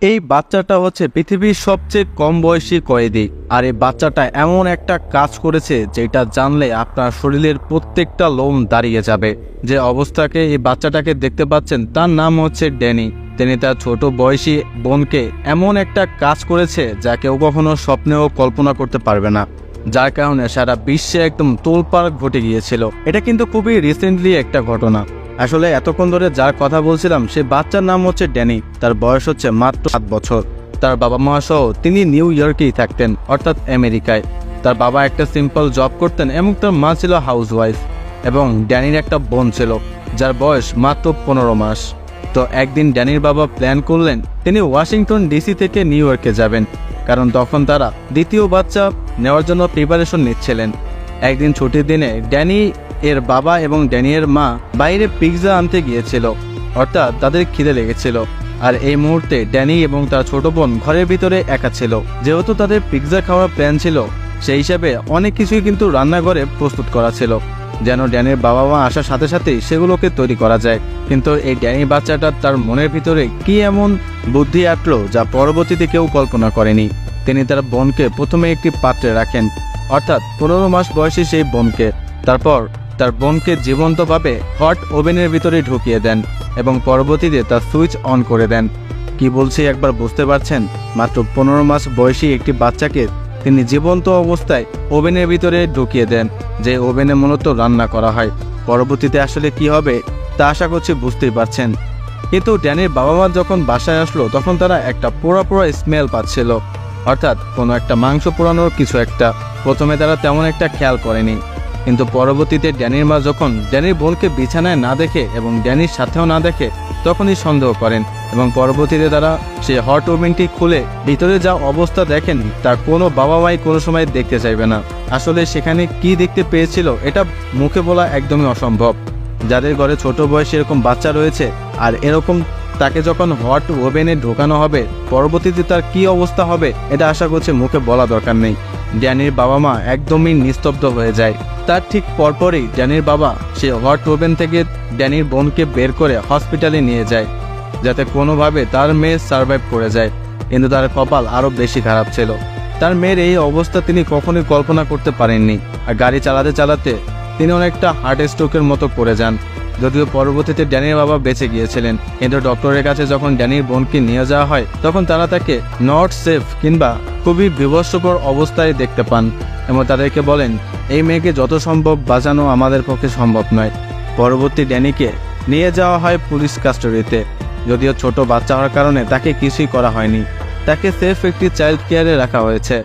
এই বাচ্চাটা হচ্ছে পৃথিবীর সবচেয়ে কম বয়সী কয়েদি। আর এই বাচ্চাটা এমন একটা কাজ করেছে যেটা জানলে আপনার শরীরের প্রত্যেকটা লোম দাঁড়িয়ে যাবে। যে অবস্থাকে এই বাচ্চাটাকে দেখতে পাচ্ছেন তার নাম হচ্ছে ড্যানি। তিনি তার ছোট বয়সী বোনকে এমন একটা কাজ করেছে যা কেউ কখনো স্বপ্নেও কল্পনা করতে পারবে না, যার কারণে সারা বিশ্বে একদম তোলপাড় ঘটে গিয়েছিল। এটা কিন্তু খুবই রিসেন্টলি একটা ঘটনা। আসলে এতক্ষণ ধরে যার কথা বলছিলাম সে বাচ্চার নাম হচ্ছে ড্যানি। তার বয়স হচ্ছে মাত্র 7 বছর। তার বাবা মা সহ তিনি নিউ ইয়র্কেই থাকতেন, অর্থাৎ আমেরিকায়। তার বাবা একটা সিম্পল জব করতেন এবং তার মা ছিল হাউসওয়াইফ। এবং ড্যানির একটা বোন ছিল যার বয়স মাত্র 15 মাস। তো একদিন ড্যানির বাবা প্ল্যান করলেন তিনি ওয়াশিংটন ডিসি থেকে নিউ ইয়র্কে যাবেন, কারণ তখন তারা দ্বিতীয় বাচ্চা নেওয়ার জন্য প্রিপারেশন নিচ্ছিলেন। একদিন ছুটির দিনে ড্যানি এর বাবা এবং ড্যানিয়ের মা বাইরে পিৎজা আনতে গিয়েছিল, অর্থাৎ তাদের খিদে লেগেছিল। আর এই মুহূর্তে ড্যানি এবং তার ছোট বোন ঘরের ভিতরে একা ছিল। যেহেতু তাদের পিৎজা খাওয়ার প্ল্যান ছিল, সেই হিসাবে অনেক কিছুই কিন্তু রান্নাঘরে প্রস্তুত করা ছিল, যেন ড্যানির বাবা মা আসার সাথে সাথেই সেগুলোকে তৈরি করা যায়। কিন্তু এই ড্যানি বাচ্চাটা তার মনের ভিতরে কি এমন বুদ্ধি আঁটলো যা পরবর্তীতে কেউ কল্পনা করেনি। তিনি তার বোনকে প্রথমে একটি পাত্রে রাখেন, অর্থাৎ 15 মাস বয়সী সেই বোনকে। তারপর তার বোনকে জীবন্তভাবে হট ওভেনের ভিতরে ঢুকিয়ে দেন এবং পরবর্তীতে তার সুইচ অন করে দেন। কি বলছি একবার বুঝতে পারছেন? মাত্র 15 মাস বয়সী একটি বাচ্চাকে তিনি জীবন্ত অবস্থায় ওভেনের ভিতরে ঢুকিয়ে দেন, যে ওভেনে মূলত রান্না করা হয়। পরবর্তীতে আসলে কি হবে তা আশা করছি বুঝতেই পারছেন। কিন্তু ড্যানির বাবা মা যখন বাসায় আসলো তখন তারা একটা পোড়া স্মেল পাচ্ছিল, অর্থাৎ কোনো একটা মাংস পোড়ানোর কিছু একটা। প্রথমে তারা তেমন একটা খেয়াল করেনি, কিন্তু পরবর্তীতে ড্যানির মা যখন ড্যানির বোনকে বিছানায় না দেখে এবং ড্যানির সাথেও না দেখে তখনই সন্দেহ করেন এবং পরবর্তীতে তারা সেই হট ওভেনটি খুলে ভিতরে যা অবস্থা দেখেন তা কোনো বাবা মাই কোনো সময় দেখতে চাইবে না। আসলে সেখানে কি দেখতে পেয়েছিল এটা মুখে বলা একদমই অসম্ভব। যাদের ঘরে ছোট বয়সে এরকম বাচ্চা রয়েছে আর এরকম তাকে যখন হট ওভেনে ঢোকানো হবে পরবর্তীতে তার কি অবস্থা হবে এটা আশা করছি মুখে বলা দরকার নেই। ড্যানির বাবা মা একদমই নিস্তব্ধ হয়ে যায়। তার ঠিক পরপরই ড্যানির বাবা সে হট ওভেন থেকে ড্যানির বোনকে বের করে হসপিটালে নিয়ে যায়, যাতে কোনোভাবে তার মেয়ে সার্ভাইভ করে যায়। কিন্তু তার কপাল আরও বেশি খারাপ ছিল। তার মেয়ের এই অবস্থা তিনি কখনোই কল্পনা করতে পারেননি। আর গাড়ি চালাতে চালাতে তিনি অনেকটা হার্ট স্ট্রোকের মতো পড়ে যান। যদিও পরবর্তীতে ড্যানির বাবা বেঁচে গিয়েছিলেন, কিন্তু ডক্টরের কাছে যখন ড্যানির বোনকে নিয়ে যাওয়া হয় তখন তারা তাকে নট সেফ কিংবা খুবই বিভৎসকর অবস্থায় দেখতে পান এবং তাদেরকে বলেন এই মেয়েকে যত সম্ভব বাঁচানো আমাদের পক্ষে সম্ভব নয়। পরবর্তী ড্যানিকে নিয়ে যাওয়া হয় পুলিশ কাস্টডিতে। যদিও ছোট বাচ্চা হওয়ার কারণে তাকে কিছুই করা হয়নি, তাকে সেফ একটি চাইল্ড কেয়ারে রাখা হয়েছে।